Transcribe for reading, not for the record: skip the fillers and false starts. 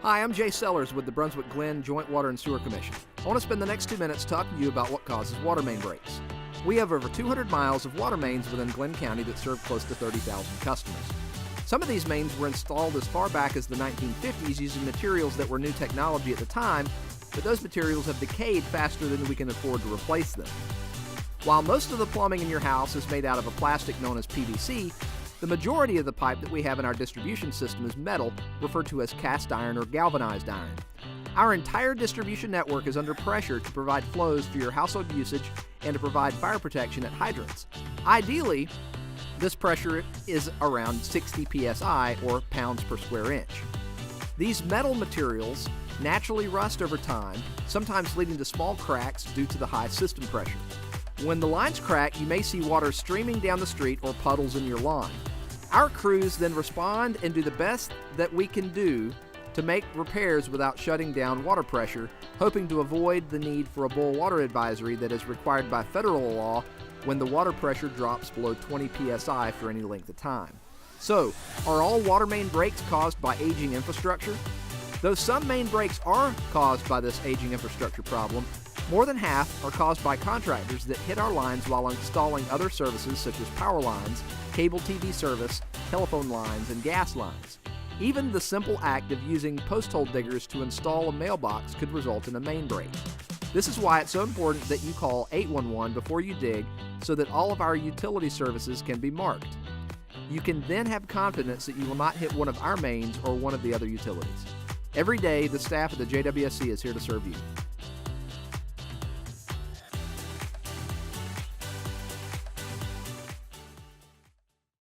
Hi, I'm Jay Sellers with the Brunswick Glen Joint Water and Sewer Commission. I want to spend the next 2 minutes talking to you about what causes water main breaks. We have over 200 miles of water mains within Glen County that serve close to 30,000 customers. Some of these mains were installed as far back as the 1950s using materials that were new technology at the time, but those materials have decayed faster than we can afford to replace them. While most of the plumbing in your house is made out of a plastic known as PVC, the majority of the pipe that we have in our distribution system is metal, referred to as cast iron or galvanized iron. Our entire distribution network is under pressure to provide flows for your household usage and to provide fire protection at hydrants. Ideally, this pressure is around 60 psi or pounds per square inch. These metal materials naturally rust over time, sometimes leading to small cracks due to the high system pressure. When the lines crack, you may see water streaming down the street or puddles in your lawn. Our crews then respond and do the best that we can do to make repairs without shutting down water pressure, hoping to avoid the need for a boil water advisory that is required by federal law when the water pressure drops below 20 psi for any length of time. So, are all water main breaks caused by aging infrastructure? Though some main breaks are caused by this aging infrastructure problem, more than half are caused by contractors that hit our lines while installing other services such as power lines, cable TV service, telephone lines, and gas lines. Even the simple act of using post hole diggers to install a mailbox could result in a main break. This is why it's so important that you call 811 before you dig so that all of our utility services can be marked. You can then have confidence that you will not hit one of our mains or one of the other utilities. Every day, the staff at the JWSC is here to serve you.